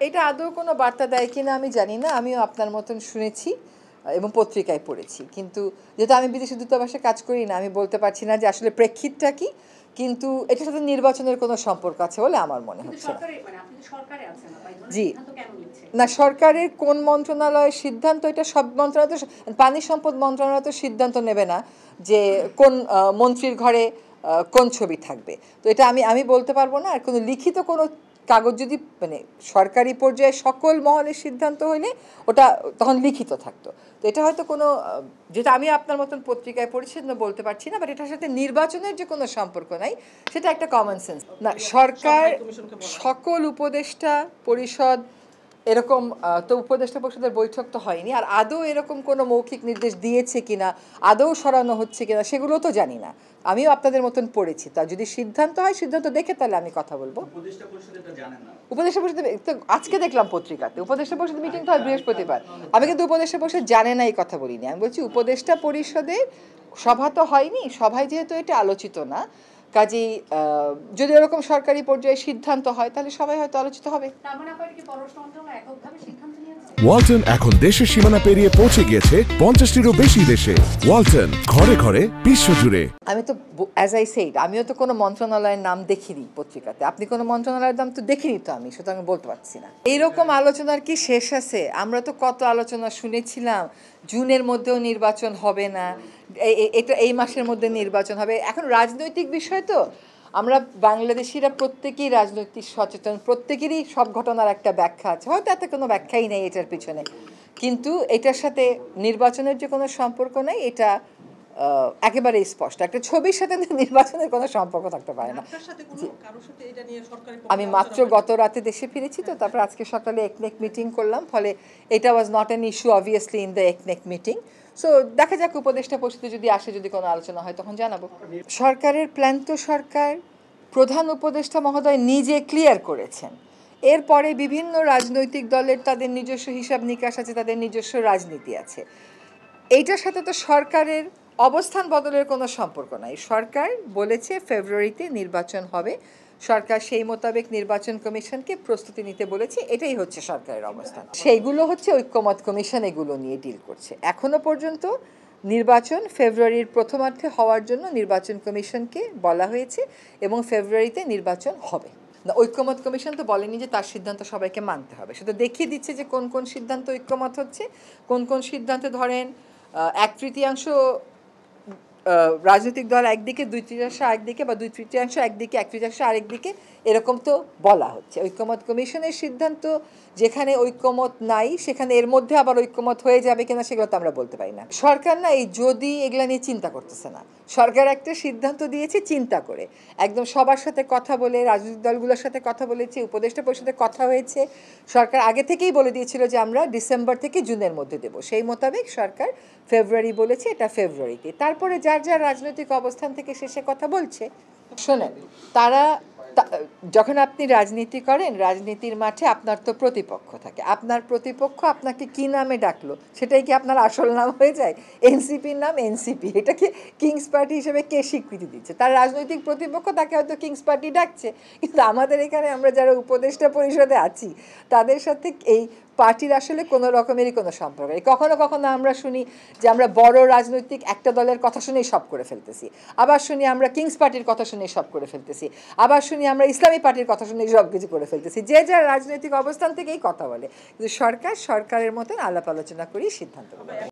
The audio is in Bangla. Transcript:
এটা আদৌ কোনো বার্তা দেয় কিনা আমি জানি না। আমিও আপনার মতন শুনেছি এবং পত্রিকায় পড়েছি, কিন্তু যেহেতু আমি বিদেশি দূতাবাসে কাজ করি না, আমি বলতে পারছি না যে আসলে প্রেক্ষিতটা কি, কিন্তু এটার সাথে নির্বাচনের কোনো সম্পর্ক আছে বলে আমার মনে হচ্ছে না। জি না, সরকারের কোন মন্ত্রণালয়ের সিদ্ধান্ত, এটা সব মন্ত্রণালয় তো, পানি সম্পদ মন্ত্রণালয় তো সিদ্ধান্ত নেবে না যে কোন মন্ত্রীর ঘরে কোন ছবি থাকবে। তো এটা আমি বলতে পারবো না। আর কোনো লিখিত কোনো কাগজ যদি মানে সরকারি পর্যায়ে সকল মহলের সিদ্ধান্ত হইলে ওটা তখন লিখিত থাকতো। তো এটা হয়তো কোনো, যেটা আমি আপনার মতন পত্রিকায় পড়েছি না বলতে পারছি না, বাট এটার সাথে নির্বাচনের যে কোনো সম্পর্ক নাই, সেটা একটা কমন সেন্স। না, সরকার সকল উপদেষ্টা পরিষদ এরকম তো উপদেষ্টা পরিষদের বৈঠক তো হয়নি, আর আদৌ এরকম কোনো মৌখিক নির্দেশ দিয়েছে কিনা, আদৌ সরানো হচ্ছে কিনা, সেগুলো তো জানি না। আমিও আপনাদের মতন পড়েছি। তা যদি সিদ্ধান্ত হয়, সিদ্ধান্ত দেখে তাহলে আমি কথা বলবো। উপদেষ্টা পরিষদ তো আজকে দেখলাম পত্রিকাতে, উপদেষ্টা পরিষদ মিটিং তো হয় বৃহস্পতিবার। আমি কিন্তু উপদেষ্টা পরিষদ জানে না এই কথা বলিনি। আমি বলছি উপদেষ্টা পরিষদের সভা তো হয়নি, সভায় যেহেতু এটা আলোচিত না, কাজেই যদি এরকম সরকারি পর্যায়ে সিদ্ধান্ত হয় তাহলে সবাই হয়তো আলোচিত হবে। ওয়ালটন এখন দেশের সীমানা পেরিয়ে পৌঁছে গিয়েছে 50টিরও বেশি দেশে। ওয়ালটন, ঘরে ঘরে বিশ্বজুড়ে। আমি তো অ্যাজ আই সেড, আমিও তো কোনো মন্ত্রণালয়ের নাম দেখিনি পত্রিকাতে, আপনি কোনো মন্ত্রণালয়ের নাম তো দেখিনি তো, আমি সুতরাং বলতে পারছি না। এইরকম আলোচনার কি শেষ আছে? আমরা তো কত আলোচনা শুনেছিলাম, জুনের মধ্যেও নির্বাচন হবে না, এটা এই মাসের মধ্যে নির্বাচন হবে। এখন রাজনৈতিক বিষয় তো, আমরা বাংলাদেশিরা প্রত্যেকেই রাজনৈতিক সচেতন, প্রত্যেকেরই সব ঘটনার একটা ব্যাখ্যা আছে, হয়তো এত কোনো ব্যাখ্যাই নেই এটার পিছনে, কিন্তু এটার সাথে নির্বাচনের যে কোনো সম্পর্ক নেই, এটা একেবারেই স্পষ্ট। একটা ছবির সাথে নির্বাচনের কোনো সম্পর্ক থাকতে পারে না। আমি মাত্র গত রাতে দেশে ফিরেছি, তো তারপর আজকে সকালে একনেক মিটিং করলাম, ফলে এটা was not an issue obviously in the একনেক মিটিং। সো দেখা যাক উপদেষ্টা পরিষদে যদি আসে, যদি কোনো আলোচনা হয় তখন জানাবো। সরকারের প্ল্যান তো সরকার প্রধান উপদেষ্টা মহোদয় নিজে ক্লিয়ার করেছেন। এরপরে বিভিন্ন রাজনৈতিক দলের তাদের নিজস্ব হিসাব নিকাশ আছে, তাদের নিজস্ব রাজনীতি আছে। এইটার সাথে তো সরকারের অবস্থান বদলের কোনো সম্পর্ক নাই। সরকার বলেছে ফেব্রুয়ারিতে নির্বাচন হবে, সরকার সেই মোতাবেক নির্বাচন কমিশনকে প্রস্তুতি নিতে বলেছে, এটাই হচ্ছে সরকারের অবস্থান। সেইগুলো হচ্ছে ঐক্যমত কমিশন এগুলো নিয়ে ডিল করছে। এখনো পর্যন্ত নির্বাচন ফেব্রুয়ারির প্রথমার্ধে হওয়ার জন্য নির্বাচন কমিশনকে বলা হয়েছে এবং ফেব্রুয়ারিতে নির্বাচন হবে। না, ঐক্যমত কমিশন তো বলেনি যে তার সিদ্ধান্ত সবাইকে মানতে হবে, সেটা দেখিয়ে দিচ্ছে যে কোন কোন সিদ্ধান্ত ঐক্যমত হচ্ছে, কোন কোন সিদ্ধান্তে ধরেন 1/3 রাজনৈতিক দল একদিকে, 2/3 একদিকে, বা 2/3 একদিকে, 1/3 আরেকদিকে, এরকম তো বলা হচ্ছে। ঐক্যমত কমিশনের সিদ্ধান্ত যেখানে ঐক্যমত নাই, সেখানে এর মধ্যে আবার ঐক্যমত হয়ে যাবে কিনা সেগুলো তো আমরা বলতে পারি না। সরকার না এই যদি এগুলা নিয়ে চিন্তা করতেছে না, সরকার একটা সিদ্ধান্ত দিয়েছে চিন্তা করে, একদম সবার সাথে কথা বলে, রাজনৈতিক দলগুলোর সাথে কথা বলেছে, উপদেষ্টা পরিষদে কথা হয়েছে। সরকার আগে থেকেই বলে দিয়েছিল যে আমরা ডিসেম্বর থেকে জুনের মধ্যে দেব, সেই মোতাবেক সরকার ফেব্রুয়ারি বলেছে, এটা ফেব্রুয়ারিতে। তারপরে যার যার রাজনৈতিক অবস্থান থেকে শেষে কথা বলছে। শোনেন, তারা যখন আপনি রাজনীতি করেন, রাজনীতির মাঠে আপনার তো প্রতিপক্ষ থাকে, আপনার প্রতিপক্ষ আপনাকে কি নামে ডাকলো সেটাই কি আপনার আসল নাম হয়ে যায়? এনসিপির নাম এনসিপি, এটাকে কিংস পার্টি হিসেবে কে স্বীকৃতি দিচ্ছে? তার রাজনৈতিক প্রতিপক্ষ তাকে হয়তো কিংস পার্টি ডাকছে, কিন্তু আমাদের এখানে আমরা যারা উপদেষ্টা পরিষদে আছি তাদের সাথে এই পার্টির আসলে কোনো রকমেরই কোনো সম্পর্ক নেই। কখনো কখনো আমরা শুনি যে আমরা বড় রাজনৈতিক একটা দলের কথা শুনেই সব করে ফেলতেছি, আবার শুনি আমরা কিংস পার্টির কথা শুনেই সব করে ফেলতেছি, আবার শুনি আমরা ইসলামী পার্টির কথা শুনেই সব কিছু করে ফেলতেছি। যে যার রাজনৈতিক অবস্থান থেকেই কথা বলে, কিন্তু সরকার সরকারের মতন আলাপ আলোচনা করেই সিদ্ধান্ত নেয়।